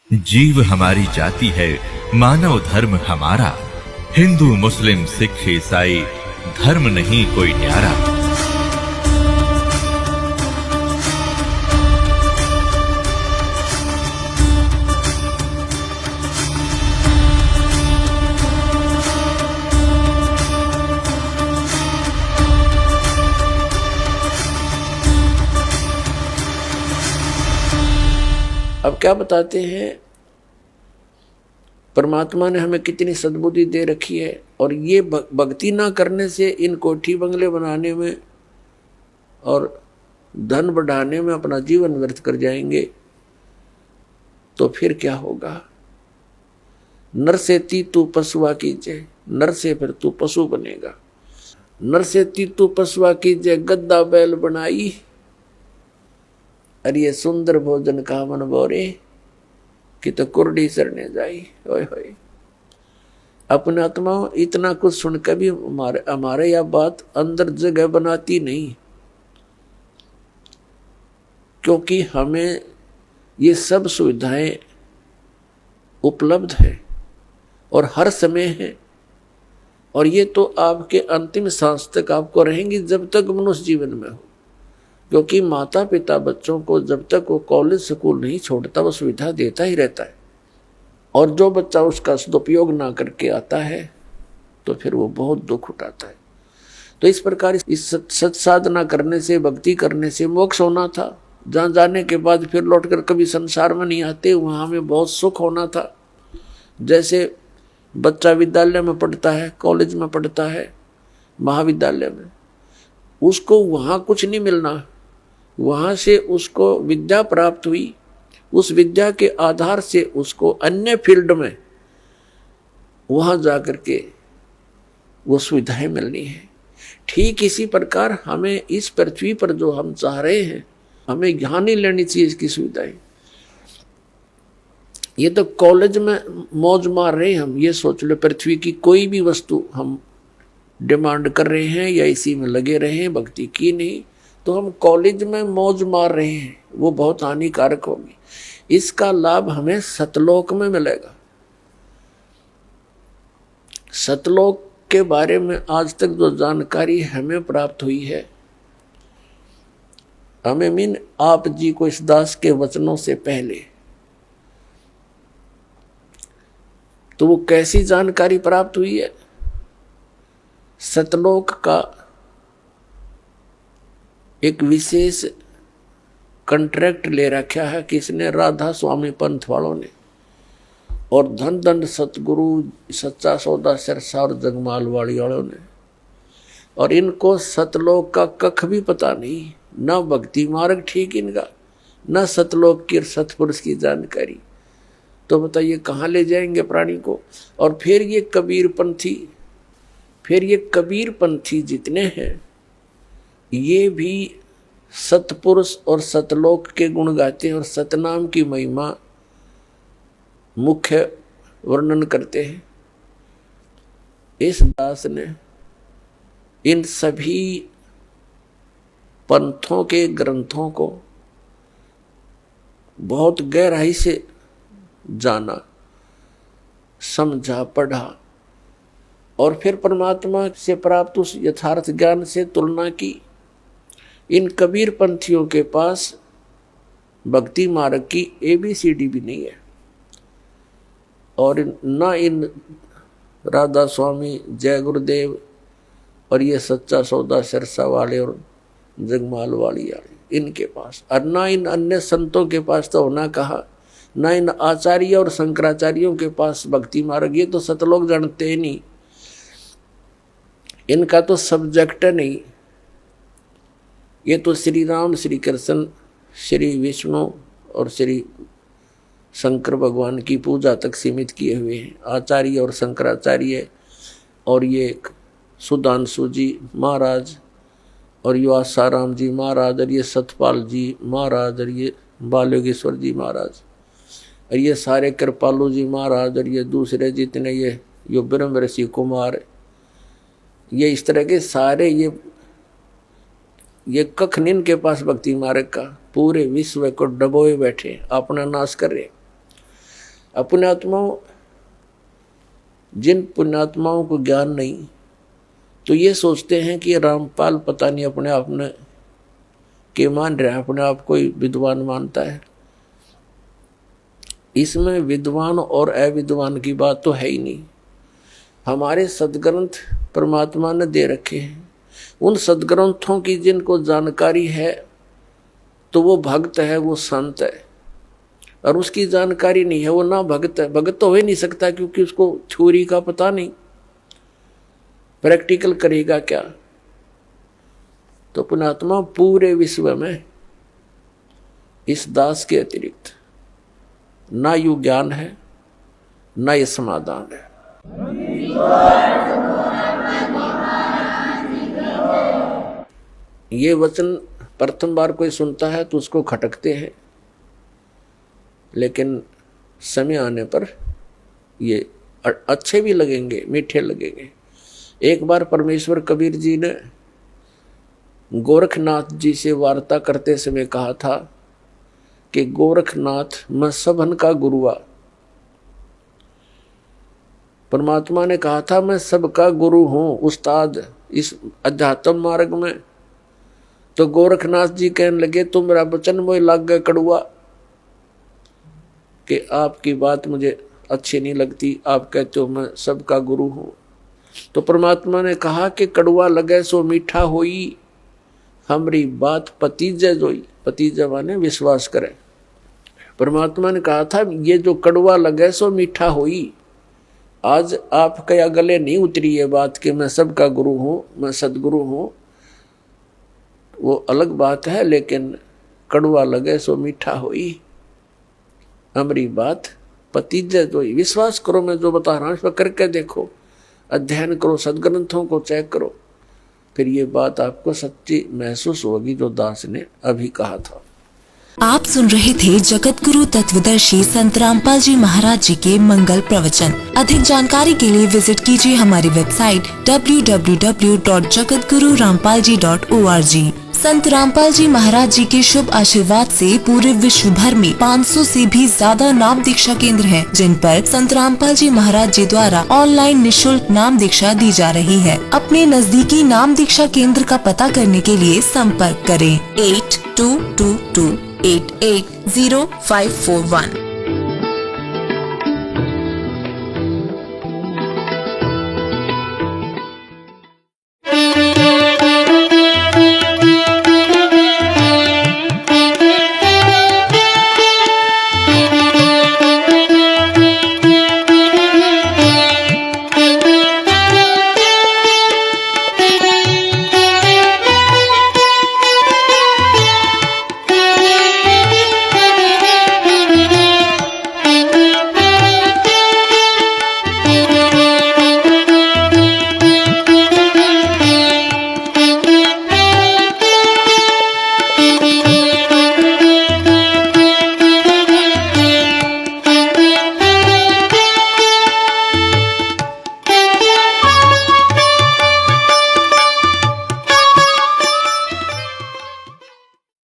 जीव हमारी जाति है, मानव धर्म हमारा। हिंदू मुस्लिम सिख ईसाई धर्म नहीं कोई न्यारा। अब क्या बताते हैं, परमात्मा ने हमें कितनी सद्बुद्धि दे रखी है, और ये भक्ति ना करने से इन कोठी बंगले बनाने में और धन बढ़ाने में अपना जीवन व्यर्थ कर जाएंगे, तो फिर क्या होगा। नर से ती तू पशुआ कीजिए, नर से फिर तू पशु बनेगा। नर से ती तू पशुआ कीजिए, गद्दा बैल बनाई, अरे ये सुंदर भोजन का मन बोरे कि तो कुर्डी सरने जाई। ओए होए, अपने आत्मा इतना कुछ सुनकर भी हमारे यह बात अंदर जगह बनाती नहीं, क्योंकि हमें ये सब सुविधाएं उपलब्ध है और हर समय है, और ये तो आपके अंतिम सांस तक आपको रहेंगी जब तक मनुष्य जीवन में हो। क्योंकि माता पिता बच्चों को जब तक वो कॉलेज स्कूल नहीं छोड़ता वो सुविधा देता ही रहता है, और जो बच्चा उसका सदुपयोग ना करके आता है तो फिर वो बहुत दुख उठाता है। तो इस प्रकार इस सत साधना करने से, भक्ति करने से मोक्ष होना था, जहाँ जाने के बाद फिर लौटकर कभी संसार में नहीं आते, वहाँ हमें बहुत सुख होना था। जैसे बच्चा विद्यालय में पढ़ता है, कॉलेज में पढ़ता है, महाविद्यालय में, उसको वहाँ कुछ नहीं मिलना, वहाँ से उसको विद्या प्राप्त हुई, उस विद्या के आधार से उसको अन्य फील्ड में वहाँ जाकर के वो सुविधाएं मिलनी है। ठीक इसी प्रकार हमें इस पृथ्वी पर जो हम चाह रहे हैं, हमें यहाँ नहीं लेनी चाहिए इसकी सुविधाएं। ये तो कॉलेज में मौज मार रहे हैं हम, ये सोच लो पृथ्वी की कोई भी वस्तु हम डिमांड कर रहे हैं या इसी में लगे रहे हैं, भक्ति की नहीं, तो हम कॉलेज में मौज मार रहे हैं, वो बहुत हानिकारक होगी। इसका लाभ हमें सतलोक में मिलेगा। सतलोक के बारे में आज तक जो जानकारी हमें प्राप्त हुई है, हमें मीन आप जी को इस दास के वचनों से पहले, तो वो कैसी जानकारी प्राप्त हुई है। सतलोक का एक विशेष कॉन्ट्रैक्ट ले रखा है किसने, राधा स्वामी पंथ वालों ने, और धन दंड सतगुरु सच्चा सौदा सिरसा और जगमाल वाली वालों ने। और इनको सतलोक का कख भी पता नहीं, ना भक्ति मार्ग ठीक इनका, ना सतलोक की सतपुरुष की जानकारी। तो बताइए कहाँ ले जाएंगे प्राणी को। और फिर ये कबीर पंथी जितने हैं, ये भी सतपुरुष और सतलोक के गुण गाते हैं और सतनाम की महिमा मुख्य वर्णन करते हैं। इस दास ने इन सभी पंथों के ग्रंथों को बहुत गहराई से जाना, समझा, पढ़ा, और फिर परमात्मा से प्राप्त उस यथार्थ ज्ञान से तुलना की। इन कबीर पंथियों के पास भक्ति मार्ग की ABCD भी नहीं है, और न इन राधा स्वामी, जय गुरुदेव और ये सच्चा सौदा सिरसा वाले और जगमाल वाली इनके पास, और न इन अन्य संतों के पास तो होना कहा, न इन आचार्य और शंकराचार्यों के पास भक्ति मार्ग। ये तो सतलोक जानते ही नहीं, इनका तो सब्जेक्ट नहीं। ये तो श्री राम, श्री कृष्ण, श्री विष्णु और श्री शंकर भगवान की पूजा तक सीमित किए हुए हैं, आचार्य और शंकराचार्य, और ये सुधांशु जी महाराज, और ये आसाराम जी महाराज, और ये सतपाल जी महाराज, और ये बालयोगेश्वर जी महाराज, और ये सारे कृपालु जी महाराज, और ये दूसरे जितने ये ब्रह्म ऋषि कुमार, ये इस तरह के सारे ये कख निन के पास भक्ति मार्ग का, पूरे विश्व को डबोए बैठे अपना नाश कर रहे। पुण्यात्माओं, जिन पुण्यात्माओं को ज्ञान नहीं तो ये सोचते हैं कि रामपाल पता नहीं अपने आप में के मान रहा है, अपने आप को विद्वान मानता है। इसमें विद्वान और अविद्वान की बात तो है ही नहीं। हमारे सदग्रंथ परमात्मा ने दे रखे हैं, उन सदग्रंथों की जिनको जानकारी है तो वो भक्त है, वो संत है, और उसकी जानकारी नहीं है वो ना भक्त है। भक्त तो हो ही नहीं सकता क्योंकि उसको थ्योरी का पता नहीं, प्रैक्टिकल करेगा क्या। तो पुण्यात्मा पूरे विश्व में इस दास के अतिरिक्त ना यू ज्ञान है ना ये समाधान है। ये वचन प्रथम बार कोई सुनता है तो उसको खटकते हैं, लेकिन समय आने पर ये अच्छे भी लगेंगे, मीठे लगेंगे। एक बार परमेश्वर कबीर जी ने गोरखनाथ जी से वार्ता करते समय कहा था कि गोरखनाथ मैं सबन का गुरुआ। परमात्मा ने कहा था मैं सबका गुरु हूँ, उस्ताद इस अध्यात्म मार्ग में। तो गोरखनाथ जी कहने लगे तुम मेरा वचन मोह लाग गए कड़ुआ, कि आपकी बात मुझे अच्छी नहीं लगती, आप कहते हो मैं सबका गुरु हूँ। तो परमात्मा ने कहा कि कड़ुआ लगे सो मीठा होई, हमारी बात पतीजे जोई। पतीजे माने विश्वास करे। परमात्मा ने कहा था ये जो कड़ुआ लगे सो मीठा होई। आज आपके गले नहीं उतरी ये बात कि मैं सबका गुरु हूँ, मैं सदगुरु हूँ, वो अलग बात है, लेकिन कड़ुआ लगे सो मीठा होई, हमारी बात पतीजे जोई। विश्वास करो, मैं जो बता रहा हूँ इस पर करके देखो, अध्ययन करो, सदग्रंथों को चेक करो, फिर ये बात आपको सच्ची महसूस होगी जो दास ने अभी कहा था। आप सुन रहे थे जगत गुरु तत्वदर्शी संत रामपाल जी महाराज जी के मंगल प्रवचन। अधिक जानकारी के लिए विजिट कीजिए हमारी वेबसाइट www.jagatgururampalji.org। संत रामपाल जी महाराज जी के शुभ आशीर्वाद से पूरे विश्व भर में 500 से भी ज्यादा नाम दीक्षा केंद्र हैं, जिन पर संत रामपाल जी महाराज जी द्वारा ऑनलाइन निशुल्क नाम दीक्षा दी जा रही है। अपने नजदीकी नाम दीक्षा केंद्र का पता करने के लिए संपर्क करें 8222880541।